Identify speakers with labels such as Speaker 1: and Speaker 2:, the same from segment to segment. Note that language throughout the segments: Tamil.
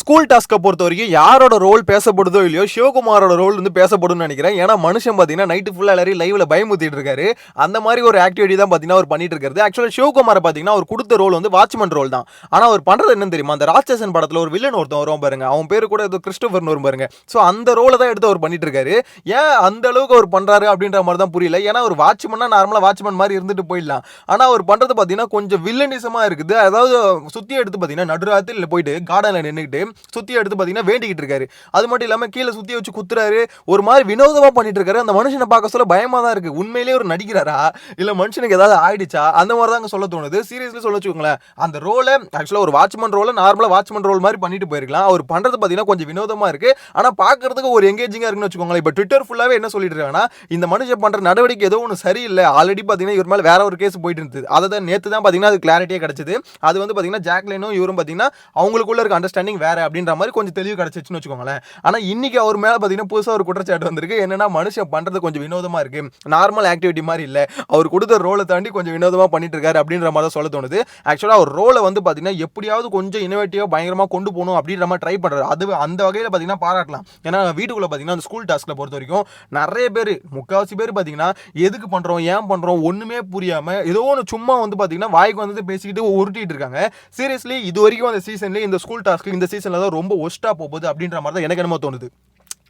Speaker 1: ஸ்கூல் டாஸ்க்கை பொறுத்த வரைக்கும் யாரோட ரோல் பேசப்படுதோ இல்லையோ சிவகுமாரோட ரோல் வந்து பேசப்படும்னு நினைக்கிறேன். ஏன்னா மனுஷன் பார்த்தீங்கன்னா நைட்டு ஃபுல்லாக எல்லாரையும் லைவ்ல பயமுத்திட்டு இருக்காரு. அந்த மாதிரி ஒரு ஆக்டிவிட்டி தான் பார்த்தீங்கன்னா அவர் பண்ணிட்டு இருக்காரு. ஆக்சுவலாக சிவகுமாரை பார்த்தீங்கன்னா அவர் கொடுத்த ரோல் வந்து வாட்ச்மேன் ரோல் தான். ஆனால் அவர் பண்ணுறது என்னன்னு தெரியுமா, அந்த ராட்சசன் படத்தில் ஒரு வில்லன் ஒருத்தன் வரும் பாருங்க, அவன் பேரு கூட ஏதோ கிறிஸ்டோபர்னு வரும் பாருங்க. ஸோ அந்த ரோலை தான் எடுத்து அவர் பண்ணிட்டு இருக்காரு. ஏன் அந்த அளவுக்கு அவர் பண்றாரு அப்படின்ற மாதிரி தான் புரியல. ஏன்னா ஒரு வாட்ச்மேனா நார்மலாக வாட்ச்மேன் மாதிரி இருந்துட்டு போயிடலாம். ஆனால் அவர் பண்றது பார்த்தீங்கன்னா கொஞ்சம் வில்லனிசமா இருக்குது. அதாவது சுத்தி எடுத்து பார்த்தீங்கன்னா நடுராத்திரியில் போயிட்டு கார்டனில் நின்றுட்டு சுத்தி எடுத்து பார்த்தீங்கன்னா வேண்டிக்கிட்டு இருக்காரு. அது மட்டும் இல்லாமல் கீழே சுத்தி வச்சு குத்துறாரு. ஒரு மாதிரி வினோதமா பண்ணிட்டு இருக்காரு. அந்த மனுஷனை பார்க்க சொல்ல பயமா தான் இருக்கு. உண்மையிலேயே ஒரு நடிக்கிறாரா இல்ல மனுஷனுக்கு ஏதாவது ஆயிடுச்சா அந்த மாதிரி தாங்க சொல்ல தோணுது. சீரியஸ்லி சொல்ல வச்சுக்கோங்களேன், அந்த ரோலை ஆக்சுவலா ஒரு வாட்ச்மேன் ரோலை நார்மலா வாட்ச்மேன் ரோல் மாதிரி பண்ணிட்டு போயிருக்கலாம். அவர் பண்றது பார்த்தீங்கன்னா கொஞ்சம் வினோதமா இருக்கு. ஆனா பார்க்கறதுக்கு ஒரு எங்கேஜிங்கா இருக்குன்னு வச்சுக்கோங்களேன். இப்போ ட்விட்டர் ஃபுல்லாவே என்ன சொல்லிட்டு இருக்காங்கன்னா, இந்த மனுஷன் பண்ற நடவடிக்கை ஏதோ ஒன்று சரியில்லை. ஆல்ரெடி பார்த்தீங்கன்னா இவர் மேல வேற ஒரு கேஸ் போயிட்டு இருந்தது. அதை தான் நேற்று தான் பார்த்தீங்கன்னா அது கிளாரிட்டியே கிடைச்சது. அது வந்து பார்த்தீங்கன்னா ஜாக்லினும் இவரும் பார்த்தீங்கன்னா அவங்களுக்குள்ள இருக்க அண்டர்ஸ்டாண்டிங் வேற அப்படின்ற மாதிரி கொஞ்சம் தெளிவு கிடைச்சிச்சுன்னு வச்சுக்கோங்களேன். ஆனா இன்னைக்கு அவர் மேல பார்த்தீங்கன்னா புதுசா ஒரு குற்றச்சாட்டு வந்திருக்கு. என்னன்னா மனுஷன் பண்றது கொஞ்சம் வினோதமா இருக்கு, நார்மல் ஆக்டிவிட்டி மாதிரி இல்ல, அவர் கொடுத்த ரோலை தாண்டி கொஞ்சம் வினோதமா பண்ணிட்டு இருக்காரு அப்படின்ற மாதிரி சொல்ல தோணுது. ஆக்சுவலா அவர் ரோலை வந்து பார்த்தீங்கன்னா எப்படியாவது கொஞ்சம் இனோவேட்டிவா பயங்கரமா கொண்டு போகணும் அப்படின்ற மாதிரி ட்ரை பண்றாரு. அது அந்த வகையில் பார்த்தீங்கன்னா பாராட்டலாம். ஏன்னா வீட்டுக்குள்ள பார்த்தீங்கன்னா அந்த ஸ்கூல் டாஸ்க்ல பொறுத்த வரைக்கும் நிறைய பேர், முக்காவாசி பேர் பார்த்தீங்கன்னா எதுக்கு பண்றோம் ஏன் பண்றோம் ஒண்ணுமே புரியாம ஏதோ ஒன்று சும்மா வந்து பார்த்தீங்கன்னா வாய்க்கு வந்து பேசிக்கிட்டு உருட்டிட்டு இருக்காங்க. சீரியஸ்லி இது வரைக்கும் அந்த சீசன்ல இந்த ஸ்கூல் டாஸ்க் இந்த சீசன்ல தான் ரொம்ப ஒஸ்டா போகுது அப்படின்ற மாதிரி தான் எனக்கு என்னமோ தோணுது.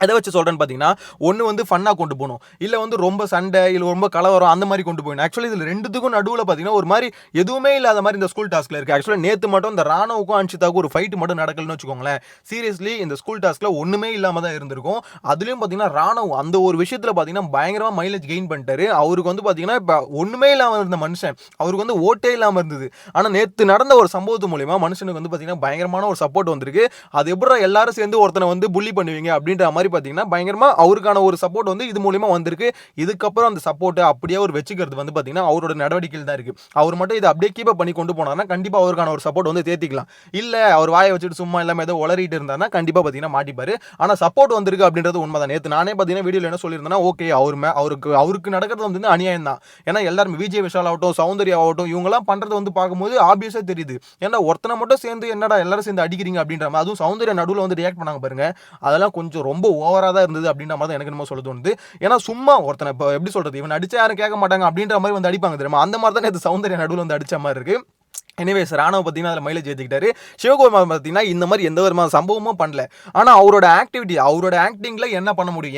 Speaker 1: அதை வச்சு சொல்கிறேன்னு பார்த்தீங்கன்னா, ஒன்று வந்து ஃபன்னாக கொண்டு போகணும், இல்லை வந்து ரொம்ப சண்டை இல்லை ரொம்ப கலவரம் அந்த மாதிரி கொண்டு போகணும். ஆக்சுவலி இதில் ரெண்டுத்துக்கும் நடுவில் பார்த்தீங்கன்னா ஒரு மாதிரி எதுவுமே இல்லாத மாதிரி இந்த ஸ்கூல் டாஸ்க்கில் இருக்குது. ஆக்சுவலாக நேற்று மட்டும் இந்த ராணுவுக்கும் அன்ஷிதாவுக்கும் ஒரு ஃபைட் மட்டும் நடக்கலன்னு வச்சுக்கோங்களேன். சீரியஸ்லி இந்த ஸ்கூல் டாஸ்க்கில் ஒன்றுமே இல்லாமல் தான் இருந்திருக்கும். அதுலேயும் பார்த்தீங்கன்னா ராணுவ அந்த ஒரு விஷயத்தில் பார்த்தீங்கன்னா பயங்கரமாக மைலேஜ் கெயின் பண்ணிட்டாரு. அவருக்கு வந்து பார்த்தீங்கன்னா இப்போ ஒன்றுமே இல்லாமல் இருந்த மனுஷன் அவருக்கு வந்து ஓட்டே இல்லாமல் இருந்தது. ஆனால் நேற்று நடந்த ஒரு சம்பவத்து மூலிமா மனுஷனுக்கு வந்து பார்த்தீங்கன்னா பயங்கரமான ஒரு சப்போர்ட் வந்திருக்கு. அது எப்படி எல்லாரும் சேர்ந்து ஒருத்தனை வந்து புள்ளி பண்ணுவீங்க அப்படின்ற மாதிரி பார்த்தீங்கன்னா பயங்கரமா அவருக்கான ஒரு சப்போர்ட் வந்து இது மூலமா வந்திருக்கு. இதுக்கப்புறம் அந்த சப்போர்ட் அப்படியே ஒரு வச்சுக்கிறது வந்து பாத்தீங்கன்னா அவரோட நடவடிக்கையில் தான் இருக்கு. அவர் மட்டும் இதை அப்படியே கீப் பண்ணி கொண்டு போனார்னா கண்டிப்பா அவருக்கான ஒரு சப்போர்ட் வந்து தேத்திக்கலாம். இல்ல அவர் வாயை வச்சுட்டு சும்மா இல்லாம ஏதோ உளறிட்டு இருந்தாருன்னா கண்டிப்பா பாத்தீங்கன்னா மாட்டிப்பாரு. ஆனா சப்போர்ட் வந்திருக்கு அப்படின்றது உண்மைதான். நேற்று நானே பாத்தீங்கன்னா வீடியோல என்ன சொல்லியிருந்தேன்னா, ஓகே அவருக்கு நடக்கிறது வந்து அநியாயம் தான். ஏன்னா எல்லாரும் விஜய் விஷால் ஆகட்டும் சௌந்தர்யா ஆகட்டும் இவங்கெல்லாம் பண்றது வந்து பார்க்கும்போது ஆப்வியஸா தெரியுது. ஏன்னா ஒருத்தனை மட்டும் சேர்ந்து என்னடா எல்லாரும் சேர்ந்து அடிக்கிறீங்க அப்படின்ற மாதிரி, அதுவும் சௌந்தர்யா நடுவில் வந்து ரியாக்ட் பண்ணாங்க பாருங்க, அதெல்லாம் கொஞ்சம் ரொம்ப ஓவரா தான் இருந்தது அப்படின்ற மாதிரி எனக்கு என்னமோ சொல்ல தோணுது. ஏன்னா சும்மா ஒருத்தனை இப்போ எப்படி சொல்றது, இவன் அடிச்சா யாரும் கேட்க மாட்டாங்க அப்படின்ற மாதிரி வந்து அடிப்பாங்க தெரியுமா, அந்த மாதிரி தான் நேற்று சௌந்தர்யா நடுவில் வந்து அடிச்ச மாதிரி இருக்கு. எனிவேஸ் ராணுவ பார்த்தீங்கன்னா அதில் மைலேஜ் ஏற்றிக்கிட்டாரு. சிவகுமார் பார்த்தீங்கன்னா இந்த மாதிரி எந்த விதமான சம்பவமும் பண்ணல. ஆனால் அவரோட ஆக்டிவிட்டி அவரோட ஆக்டிங்கில் என்ன பண்ண முடியும்,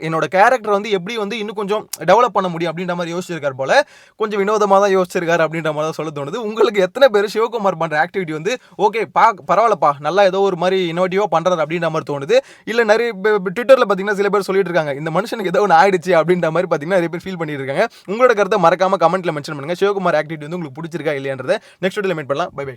Speaker 1: என்னோட கேரக்டர் வந்து எப்படி வந்து இன்னும் கொஞ்சம் டெவலப் பண்ண முடியும் அப்படின்ற மாதிரி யோசிச்சிருக்காரு போல. கொஞ்சம் வினோதமாக தான் யோசிச்சிருக்காரு அப்படின்ற மாதிரி தான் சொல்ல தோணுது. உங்களுக்கு எத்தனை பேர் சிவகுமார் பண்ணுற ஆக்டிவிட்டி வந்து ஓகே பரவாயில்லப்பா நல்லா ஏதோ ஒரு மாதிரி இன்னோவேட்டிவாக பண்ணுறாரு அப்படின்ற மாதிரி தோணுது. இல்லை நிறைய ட்விட்டரில் பார்த்தீங்கன்னா சில பேர் சொல்லிட்டு இருக்காங்க இந்த மனுஷனுக்கு ஏதோ ஒன்று ஆயிடுச்சு அப்படின்ற மாதிரி பார்த்தீங்கன்னா நிறைய பேர் ஃபீல் பண்ணிட்டு இருக்காங்க. உங்களோட கருத்தை மறக்காம கமெண்ட்ல மென்ஷன் பண்ணுங்க. சிவகுமார் ஆக்டிவிட்டி வந்து உங்களுக்கு பிடிச்சிருக்கா இல்லையான்றதை நெக்ஸ்ட் வீடியோல மீட் பண்ணலாம். Bye by.